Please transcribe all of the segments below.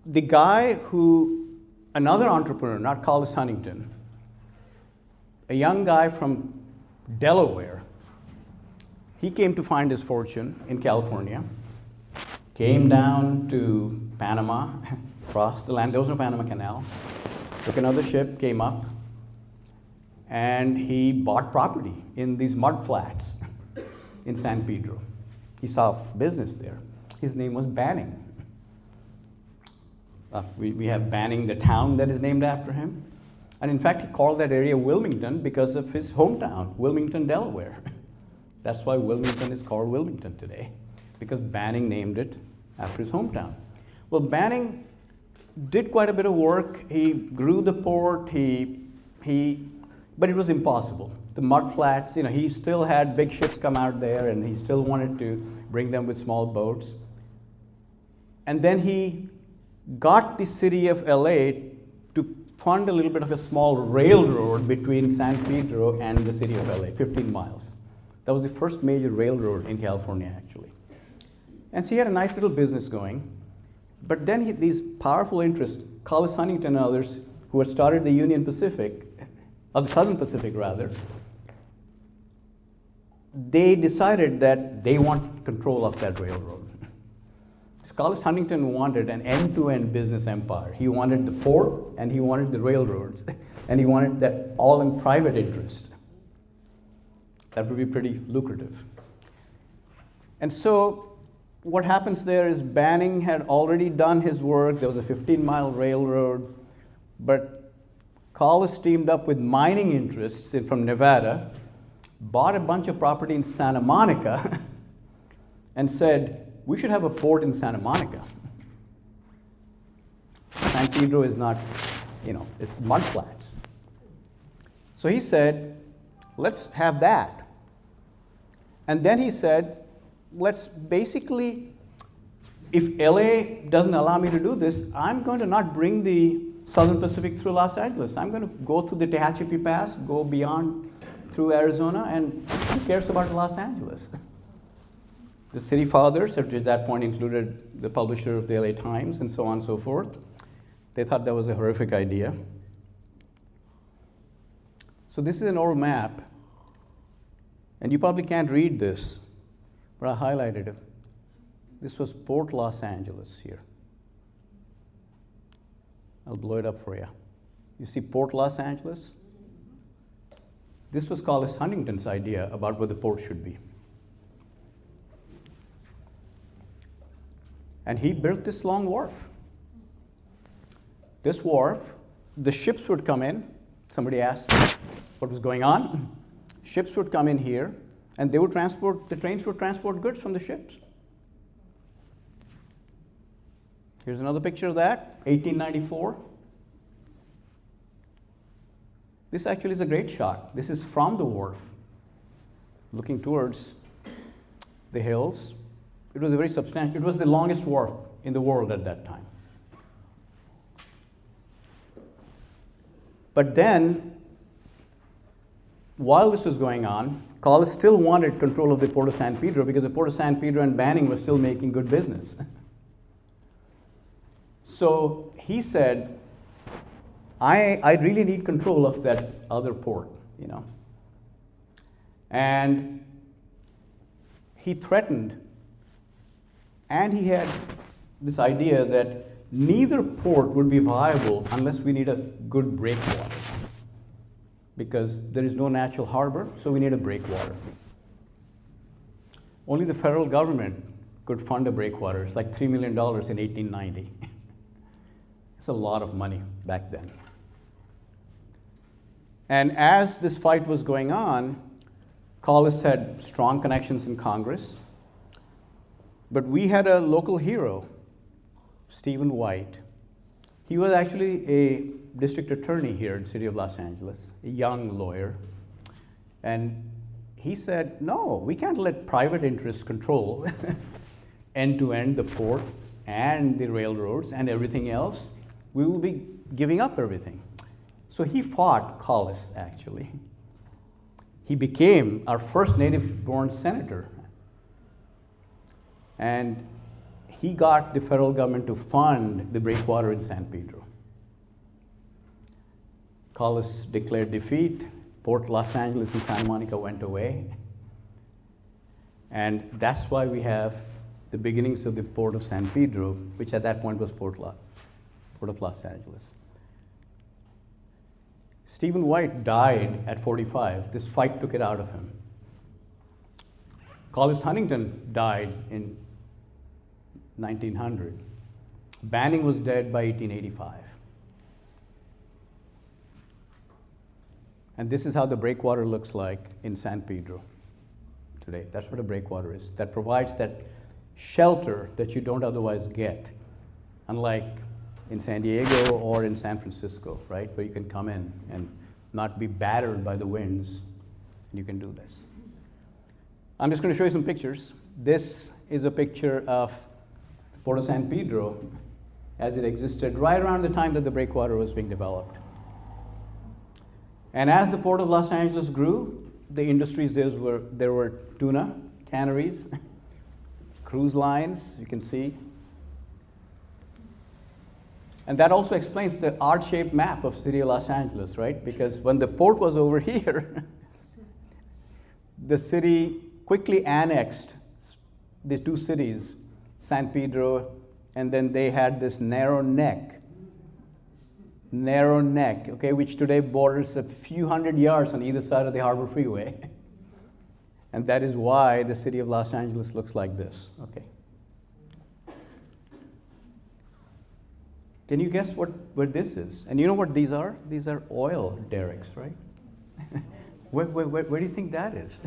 the guy another entrepreneur, not Collis Huntington, a young guy from Delaware, he came to find his fortune in California, came down to Panama, crossed the land, there was no Panama Canal, took another ship, came up, and he bought property in these mud flats in San Pedro. He saw business there. His name was Banning. We have Banning, the town that is named after him. And in fact, he called that area Wilmington because of his hometown, Wilmington, Delaware. That's why Wilmington is called Wilmington today, because Banning named it after his hometown. Well, Banning did quite a bit of work. He grew the port, but it was impossible. The mud flats, he still had big ships come out there, and he still wanted to bring them with small boats. And then he got the city of LA to fund a little bit of a small railroad between San Pedro and the city of LA, 15 miles. That was the first major railroad in California, actually. And so he had a nice little business going. But then these powerful interests, Collis Huntington and others, who had started the Union Pacific, or the Southern Pacific rather, they decided that they want control of that railroad. Collis Huntington wanted an end-to-end business empire. He wanted the port, and he wanted the railroads, and he wanted that all in private interest. That would be pretty lucrative. And so what happens there is Banning had already done his work. There was a 15-mile railroad, but Collis teamed up with mining interests from Nevada, bought a bunch of property in Santa Monica, and said, we should have a port in Santa Monica. San Pedro is not, it's mud flats. So he said, let's have that. And then he said, let's basically, if LA doesn't allow me to do this, I'm going to not bring the Southern Pacific through Los Angeles. I'm going to go through the Tehachapi Pass, go beyond through Arizona, and who cares about Los Angeles? The city fathers, which at that point included the publisher of the LA Times and so on and so forth, they thought that was a horrific idea. So this is an old map, and you probably can't read this, but I highlighted it. This was Port Los Angeles here. I'll blow it up for you. You see Port Los Angeles? This was Collis Huntington's idea about where the port should be. And he built this long wharf. This wharf, the ships would come in. Somebody asked what was going on. Ships would come in here, and the trains would transport goods from the ships. Here's another picture of that, 1894. This actually is a great shot. This is from the wharf, looking towards the hills. It was a very substantial, it was the longest wharf in the world at that time. But then, while this was going on, Collis still wanted control of the Port of San Pedro because the Port of San Pedro and Banning was still making good business. So he said, I really need control of that other port, And he threatened, and he had this idea that neither port would be viable unless we need a good breakwater. Because there is no natural harbor, so we need a breakwater. Only the federal government could fund a breakwater. It's like $3 million in 1890. It's a lot of money back then. And as this fight was going on, Collis had strong connections in Congress, but we had a local hero, Stephen White. He was actually a district attorney here in the city of Los Angeles, a young lawyer. And he said, no, we can't let private interests control end-to-end the port and the railroads and everything else. We will be giving up everything. So he fought Collis, actually. He became our first native-born senator. And he got the federal government to fund the breakwater in San Pedro. Collis declared defeat. Port Los Angeles and Santa Monica went away. And that's why we have the beginnings of the Port of San Pedro, which at that point was Port of Los Angeles. Stephen White died at 45. This fight took it out of him. Collis Huntington died in 1900. Banning was dead by 1885. And this is how the breakwater looks like in San Pedro today. That's what a breakwater is. That provides that shelter that you don't otherwise get, unlike in San Diego or in San Francisco, right? Where you can come in and not be battered by the winds. You can do this. I'm just going to show you some pictures. This is a picture of Port of San Pedro as it existed right around the time that the breakwater was being developed. And as the Port of Los Angeles grew, the industries there were tuna canneries, cruise lines, you can see. And that also explains the odd-shaped map of city of Los Angeles, right? Because when the port was over here, the city quickly annexed the two cities, San Pedro, and then they had this narrow neck, okay, which today borders a few hundred yards on either side of the Harbor Freeway. And that is why the city of Los Angeles looks like this, okay. Can you guess what this is? And you know what these are? These are oil derricks, right? Where do you think that is?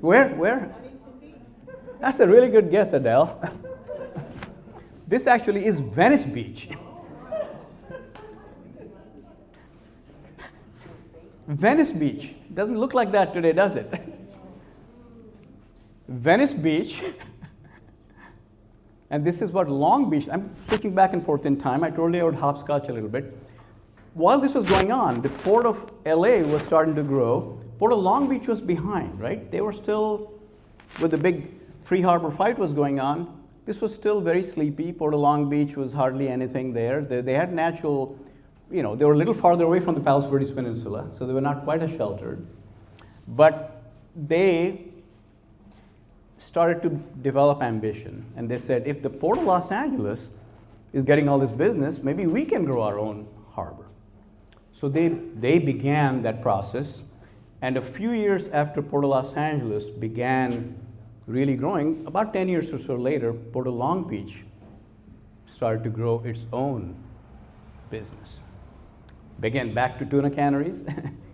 Where? That's a really good guess, Adele. This actually is Venice Beach. Venice Beach. Doesn't look like that today, does it? Venice Beach. And this is what Long Beach, I'm switching back and forth in time. I told you I would hopscotch a little bit. While this was going on, the Port of LA was starting to grow. Port of Long Beach was behind, right? They were still, with the big free harbor fight was going on, this was still very sleepy. Port of Long Beach was hardly anything there. They had natural, they were a little farther away from the Palos Verdes Peninsula, so they were not quite as sheltered. But they started to develop ambition, and they said, if the Port of Los Angeles is getting all this business, maybe we can grow our own harbor. So they began that process, and a few years after Port of Los Angeles began really growing, about 10 years or so later, Port of Long Beach started to grow its own business. Again, back to tuna canneries,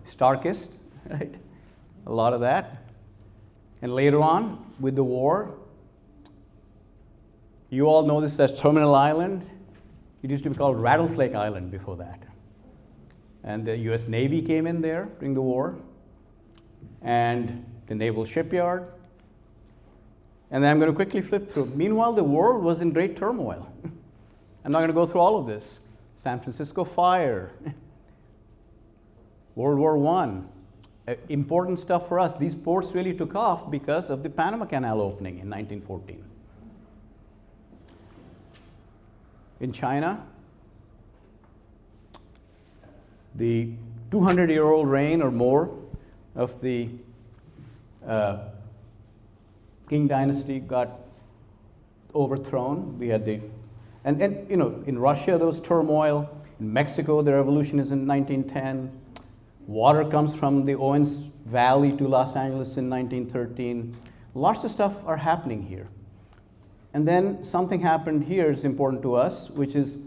Starkist, right? A lot of that. And later on, with the war, you all know this as Terminal Island. It used to be called Rattlesnake Island before that. And the US Navy came in there during the war, and the Naval Shipyard. And then I'm going to quickly flip through. Meanwhile, the world was in great turmoil. I'm not going to go through all of this. San Francisco fire, World War I. Important stuff for us. These ports really took off because of the Panama Canal opening in 1914. In China, the 200-year-old reign or more of the Qing dynasty got overthrown. We had in Russia there was turmoil. In Mexico, the revolution is in 1910. Water comes from the Owens Valley to Los Angeles in 1913. Lots of stuff are happening here. And then something happened here is important to us, which is,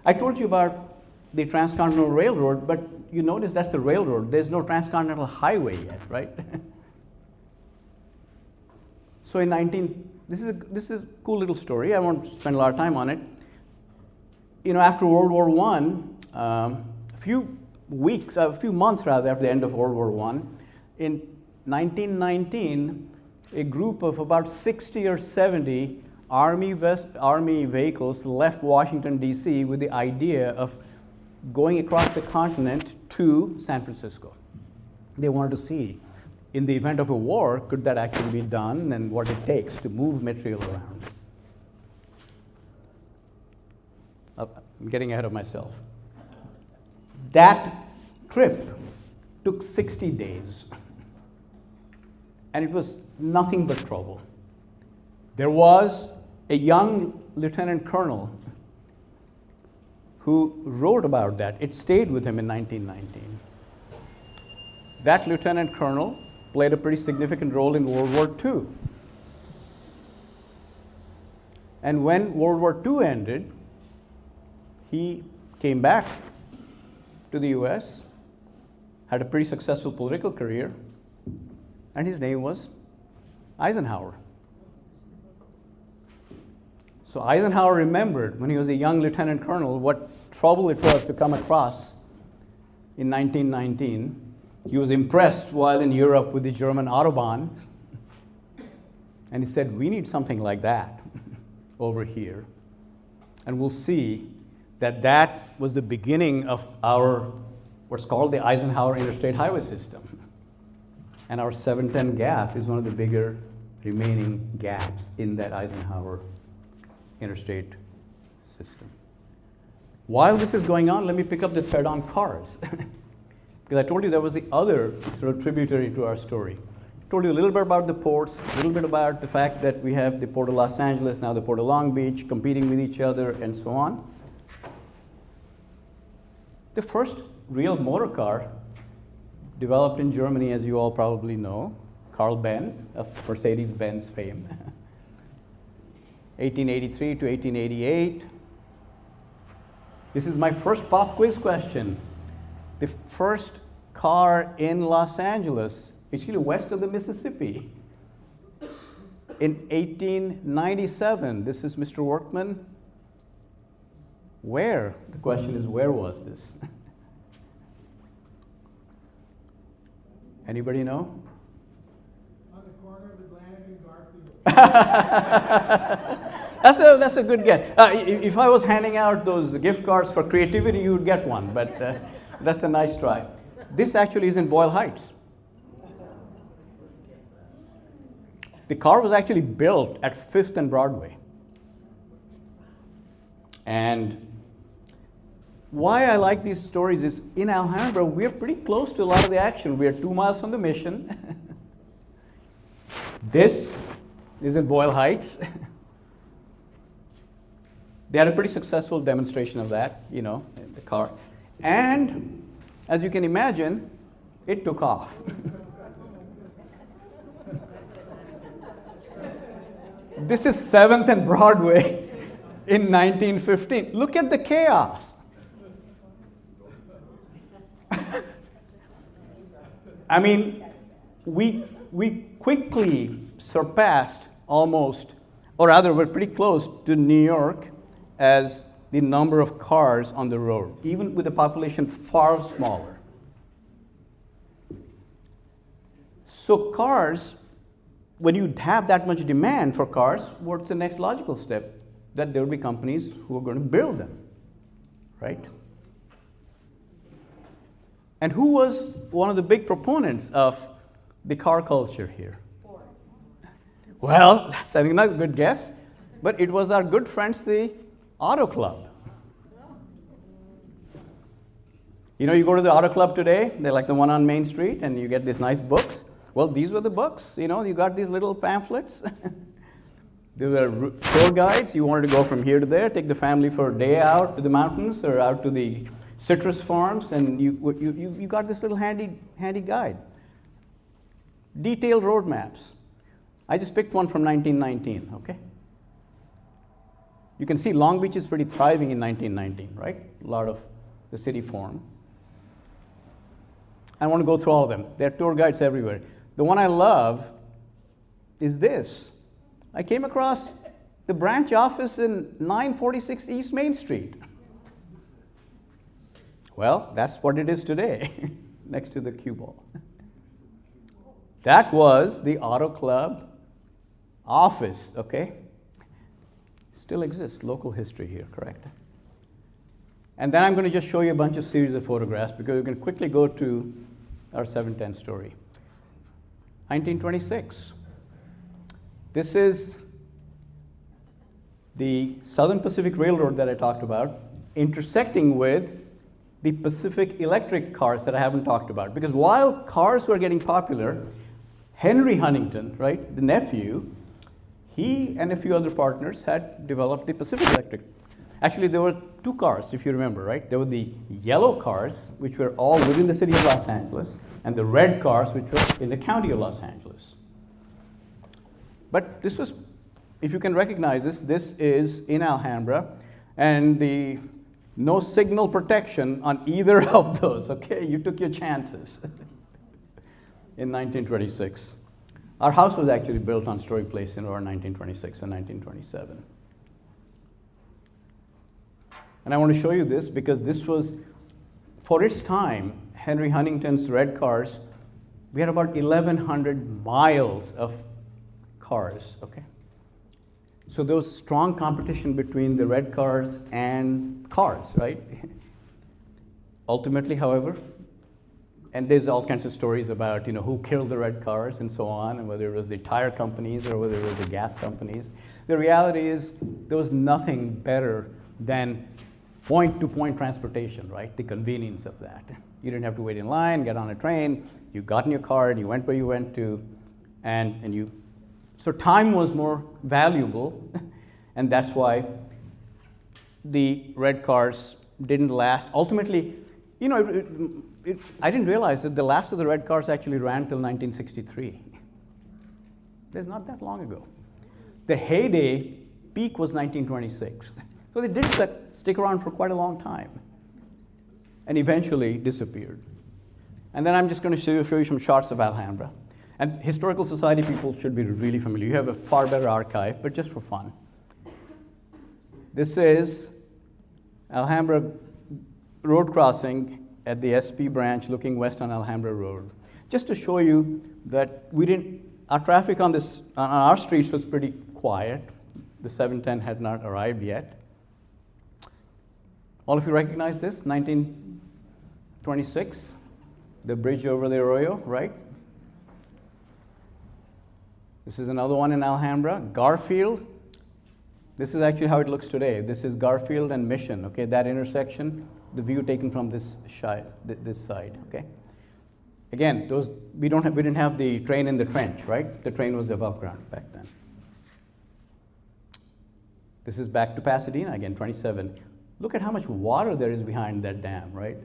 I told you about the Transcontinental Railroad, but you notice that's the railroad. There's no Transcontinental Highway yet, right? So this is a cool little story. I won't spend a lot of time on it. After World War I, a few months after the end of World War I, in 1919, a group of about 60 or 70 Army vehicles left Washington, D.C. with the idea of going across the continent to San Francisco. They wanted to see in the event of a war, could that actually be done, and what it takes to move material around. I'm getting ahead of myself. That trip took 60 days, and it was nothing but trouble. There was a young lieutenant colonel who wrote about that. It stayed with him in 1919. That lieutenant colonel played a pretty significant role in World War II. And when World War II ended, he came back to the US, had a pretty successful political career, and his name was Eisenhower. So Eisenhower remembered when he was a young lieutenant colonel what trouble it was to come across in 1919. He was impressed while in Europe with the German Autobahns, and he said, we need something like that over here. And we'll see that that was the beginning of our, what's called the Eisenhower Interstate Highway System. And our 710 gap is one of the bigger remaining gaps in that Eisenhower interstate system. While this is going on, let me pick up the thread on cars. Because I told you that was the other sort of tributary to our story. I told you a little bit about the ports, a little bit about the fact that we have the Port of Los Angeles, now the Port of Long Beach, competing with each other, and so on. The first real motor car developed in Germany, as you all probably know, Carl Benz, of Mercedes-Benz fame. 1883 to 1888. This is my first pop quiz question. The first car in Los Angeles, actually west of the Mississippi, in 1897. This is Mr. Workman. Where? The question is, where was this? Anybody know? On the corner of Atlantic and Garfield. That's a good guess. If I was handing out those gift cards for creativity, you would get one, but that's a nice try. This actually is in Boyle Heights. The car was actually built at 5th and Broadway. And why I like these stories is in Alhambra, we're pretty close to a lot of the action. We're 2 miles from the Mission. This is in Boyle Heights. They had a pretty successful demonstration of that, you know, in the car. And as you can imagine, it took off. This is 7th and Broadway in 1915. Look at the chaos. I mean, we quickly surpassed almost, or rather we're pretty close to New York as the number of cars on the road, even with a population far smaller. So cars, when you have that much demand for cars, what's the next logical step? That there will be companies who are going to build them, right? And who was one of the big proponents of the car culture here? Ford. Well, that's I think not a good guess, but it was our good friends, the Auto Club. You know, you go to the Auto Club today, they're like the one on Main Street, and you get these nice books. Well, these were the books, you know, you got these little pamphlets. There were tour guides. You wanted to go from here to there, take the family for a day out to the mountains or out to the citrus farms, and you got this little handy guide. Detailed road maps. I just picked one from 1919, okay? You can see Long Beach is pretty thriving in 1919, right? A lot of the city formed. I want to go through all of them. There are tour guides everywhere. The one I love is this. I came across the branch office in 946 East Main Street. Well, that's what it is today, next to the cue ball. That was the Auto Club office, okay? Still exists, local history here, correct? And then I'm going to just show you a bunch of series of photographs because we can quickly go to our 710 story. 1926. This is the Southern Pacific Railroad that I talked about, intersecting with the Pacific electric cars that I haven't talked about. Because while cars were getting popular, Henry Huntington, right, the nephew, he and a few other partners had developed the Pacific Electric. Actually, there were two cars, if you remember, right? There were the yellow cars, which were all within the city of Los Angeles, and the red cars, which were in the county of Los Angeles. But this was, if you can recognize this is in Alhambra, and the no signal protection on either of those, okay? You took your chances in 1926. Our house was actually built on Story Place in around 1926 and 1927. And I want to show you this because this was, for its time, Henry Huntington's red cars, we had about 1,100 miles of cars, okay? So there was strong competition between the red cars and cars, right? Ultimately, however, and there's all kinds of stories about, you know, who killed the red cars and so on, and whether it was the tire companies or whether it was the gas companies. The reality is there was nothing better than point-to-point transportation, right? The convenience of that. You didn't have to wait in line, get on a train, you got in your car and you went where you went to, and you, so time was more valuable, and that's why the red cars didn't last. Ultimately, you know, I didn't realize that the last of the red cars actually ran till 1963. That's not that long ago. Their heyday peak was 1926. So they did stick around for quite a long time and eventually disappeared. And then I'm just going to show you some shots of Alhambra. And Historical Society people should be really familiar. You have a far better archive, but just for fun. This is Alhambra road crossing at the SP branch looking west on Alhambra Road. Just to show you that our traffic on our streets was pretty quiet. The 710 had not arrived yet. All of you recognize this, 1926, the bridge over the Arroyo, right? This is another one in Alhambra. Garfield, this is actually how it looks today. This is Garfield and Mission, okay? That intersection, the view taken from this side, okay? Again, we didn't have the train in the trench, right? The train was above ground back then. This is back to Pasadena again, 27. Look at how much water there is behind that dam, right?